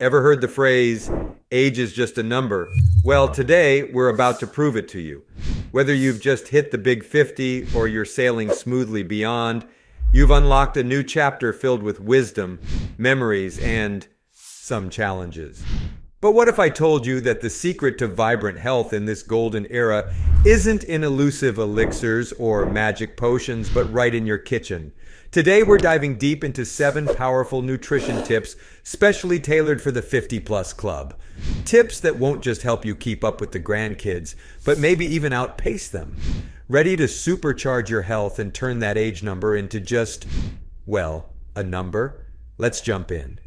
Ever heard the phrase, age is just a number? Well, today we're about to prove it to you. Whether you've just hit the big 50 or you're sailing smoothly beyond, you've unlocked a new chapter filled with wisdom, memories, and some challenges. But what if I told you that the secret to vibrant health in this golden era isn't in elusive elixirs or magic potions, but right in your kitchen? Today we're diving deep into 7 powerful nutrition tips specially tailored for the 50-plus club. Tips that won't just help you keep up with the grandkids, but maybe even outpace them. Ready to supercharge your health and turn that age number into just, well, a number? Let's jump in.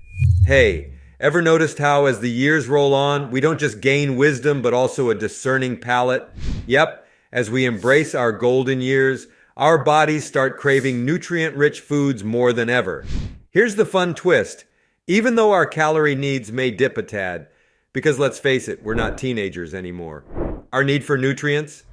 Hey, ever noticed how as the years roll on, we don't just gain wisdom, but also a discerning palate? Yep, as we embrace our golden years, our bodies start craving nutrient-rich foods more than ever. Here's the fun twist. Even though our calorie needs may dip a tad, because let's face it, we're not teenagers anymore, our need for nutrients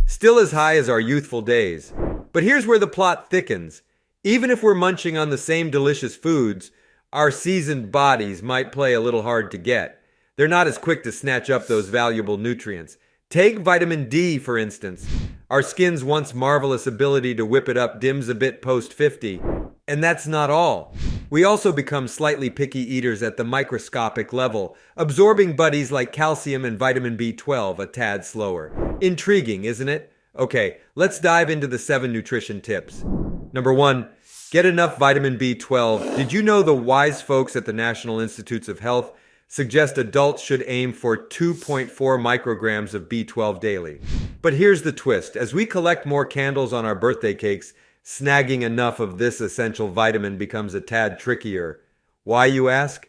still as high as our youthful days. But here's where the plot thickens. Even if we're munching on the same delicious foods, our seasoned bodies might play a little hard to get. They're not as quick to snatch up those valuable nutrients. Take vitamin D, for instance. Our skin's once marvelous ability to whip it up dims a bit post-50. And that's not all. We also become slightly picky eaters at the microscopic level, absorbing buddies like calcium and vitamin B12 a tad slower. Intriguing, isn't it? Okay, let's dive into the 7 nutrition tips. Number 1, get enough vitamin B12. Did you know the wise folks at the National Institutes of Health suggest adults should aim for 2.4 micrograms of B12 daily? But here's the twist. As we collect more candles on our birthday cakes, snagging enough of this essential vitamin becomes a tad trickier. Why, you ask?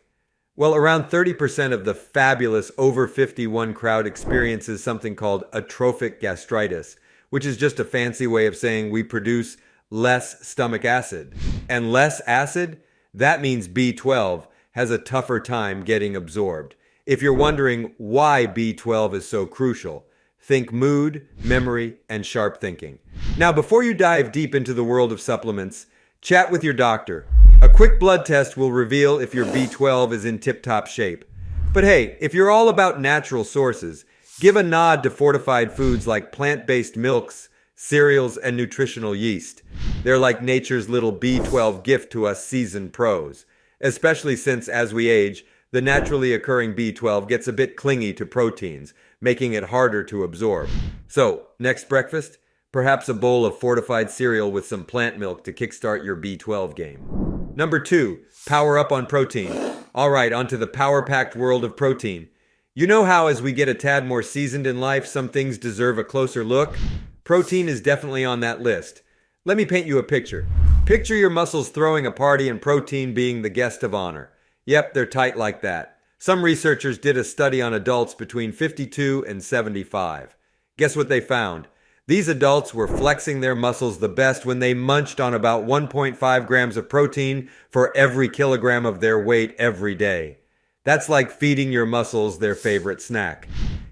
Well, around 30% of the fabulous over 51 crowd experiences something called atrophic gastritis, which is just a fancy way of saying we produce less stomach acid. And less acid? That means B12 has a tougher time getting absorbed. If you're wondering why B12 is so crucial, think mood, memory, and sharp thinking. Now, before you dive deep into the world of supplements, chat with your doctor. A quick blood test will reveal if your B12 is in tip-top shape. But hey, if you're all about natural sources, give a nod to fortified foods like plant-based milks, cereals, and nutritional yeast. They're like nature's little B12 gift to us seasoned pros, especially since, as we age, the naturally occurring B12 gets a bit clingy to proteins, making it harder to absorb. So, next breakfast? Perhaps a bowl of fortified cereal with some plant milk to kickstart your B12 game. Number 2, power up on protein. All right, onto the power-packed world of protein. You know how as we get a tad more seasoned in life, some things deserve a closer look? Protein is definitely on that list. Let me paint you a picture. Picture your muscles throwing a party and protein being the guest of honor. Yep, they're tight like that. Some researchers did a study on adults between 52 and 75. Guess what they found? These adults were flexing their muscles the best when they munched on about 1.5 grams of protein for every kilogram of their weight every day. That's like feeding your muscles their favorite snack.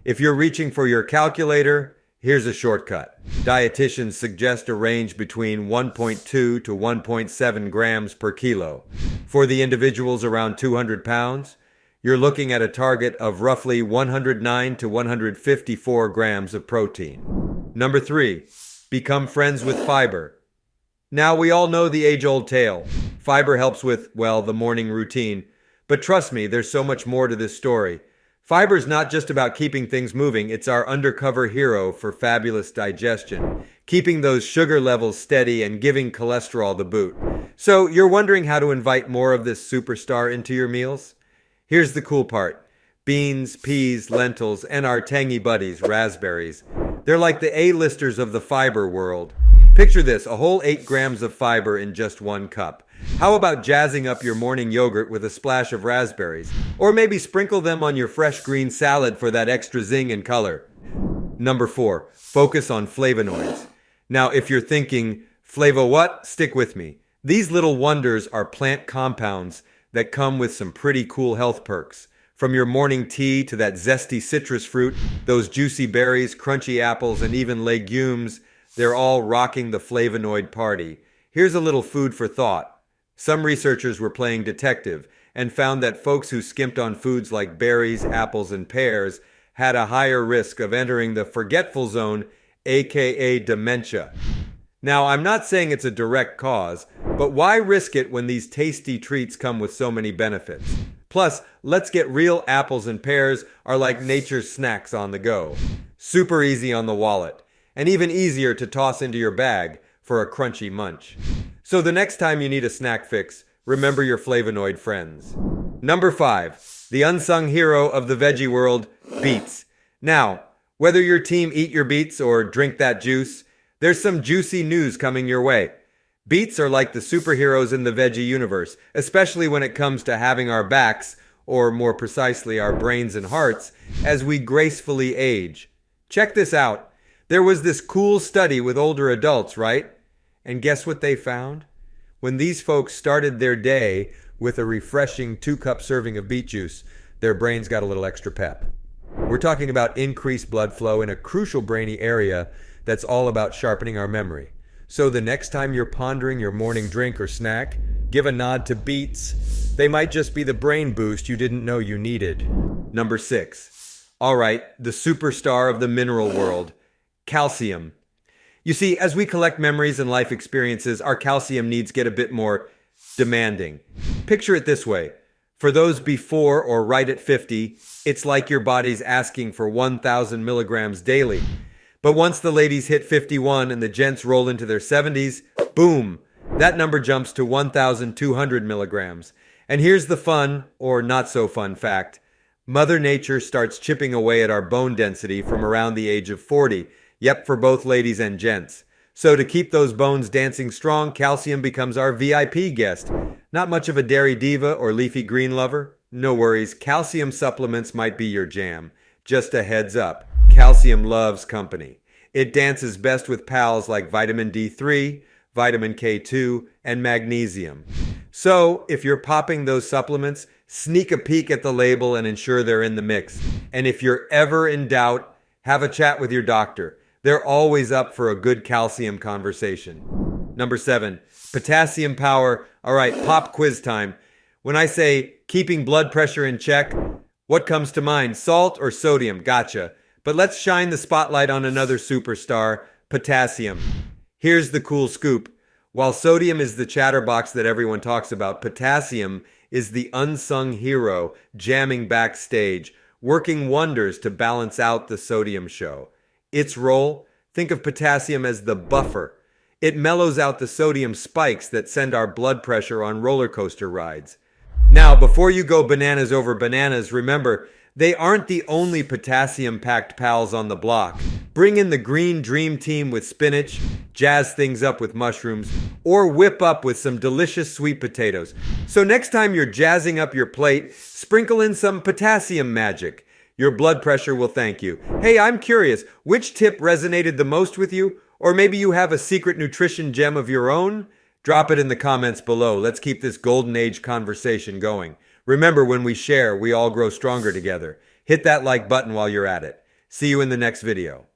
If you're reaching for your calculator, here's a shortcut. Dietitians suggest a range between 1.2 to 1.7 grams per kilo. For the individuals around 200 pounds, you're looking at a target of roughly 109 to 154 grams of protein. Number 3, become friends with fiber. Now, we all know the age-old tale. Fiber helps with, well, the morning routine. But trust me, there's so much more to this story. Fiber's not just about keeping things moving, it's our undercover hero for fabulous digestion, keeping those sugar levels steady and giving cholesterol the boot. So, you're wondering how to invite more of this superstar into your meals? Here's the cool part. Beans, peas, lentils, and our tangy buddies, raspberries. They're like the A-listers of the fiber world. Picture this, a whole 8 grams of fiber in just 1 cup. How about jazzing up your morning yogurt with a splash of raspberries? Or maybe sprinkle them on your fresh green salad for that extra zing and color. Number 4, focus on flavonoids. Now, if you're thinking, flavo what? Stick with me. These little wonders are plant compounds that come with some pretty cool health perks. From your morning tea to that zesty citrus fruit, those juicy berries, crunchy apples, and even legumes, they're all rocking the flavonoid party. Here's a little food for thought. Some researchers were playing detective and found that folks who skimped on foods like berries, apples, and pears had a higher risk of entering the forgetful zone, aka dementia. Now, I'm not saying it's a direct cause, but why risk it when these tasty treats come with so many benefits? Plus, let's get real, apples and pears are like nature's snacks on the go. Super easy on the wallet, and even easier to toss into your bag for a crunchy munch. So the next time you need a snack fix, remember your flavonoid friends. Number 5, the unsung hero of the veggie world, beets. Now, whether your team eat your beets or drink that juice, there's some juicy news coming your way. Beets are like the superheroes in the veggie universe, especially when it comes to having our backs, or more precisely our brains and hearts, as we gracefully age. Check this out. There was this cool study with older adults, right? And guess what they found? When these folks started their day with a refreshing 2-cup serving of beet juice, their brains got a little extra pep. We're talking about increased blood flow in a crucial brainy area that's all about sharpening our memory. So the next time you're pondering your morning drink or snack, give a nod to beets. They might just be the brain boost you didn't know you needed. Number 6. All right, the superstar of the mineral world, calcium. You see, as we collect memories and life experiences, our calcium needs get a bit more demanding. Picture it this way. For those before or right at 50, it's like your body's asking for 1,000 milligrams daily. But once the ladies hit 51 and the gents roll into their 70s, boom, that number jumps to 1,200 milligrams. And here's the fun, or not so fun fact. Mother Nature starts chipping away at our bone density from around the age of 40. Yep, for both ladies and gents. So to keep those bones dancing strong, calcium becomes our VIP guest. Not much of a dairy diva or leafy green lover? No worries, calcium supplements might be your jam. Just a heads up, calcium loves company. It dances best with pals like vitamin D3, vitamin K2, and magnesium. So if you're popping those supplements, sneak a peek at the label and ensure they're in the mix. And if you're ever in doubt, have a chat with your doctor. They're always up for a good calcium conversation. Number 7, potassium power. All right, pop quiz time. When I say keeping blood pressure in check, what comes to mind? Salt or sodium? Gotcha. But let's shine the spotlight on another superstar, potassium. Here's the cool scoop. While sodium is the chatterbox that everyone talks about, potassium is the unsung hero jamming backstage, working wonders to balance out the sodium show. Its role? Think of potassium as the buffer. It mellows out the sodium spikes that send our blood pressure on roller coaster rides. Now, before you go bananas over bananas, remember, they aren't the only potassium-packed pals on the block. Bring in the green dream team with spinach, jazz things up with mushrooms, or whip up with some delicious sweet potatoes. So next time you're jazzing up your plate, sprinkle in some potassium magic. Your blood pressure will thank you. Hey, I'm curious, which tip resonated the most with you? Or maybe you have a secret nutrition gem of your own? Drop it in the comments below. Let's keep this golden age conversation going. Remember, when we share, we all grow stronger together. Hit that like button while you're at it. See you in the next video.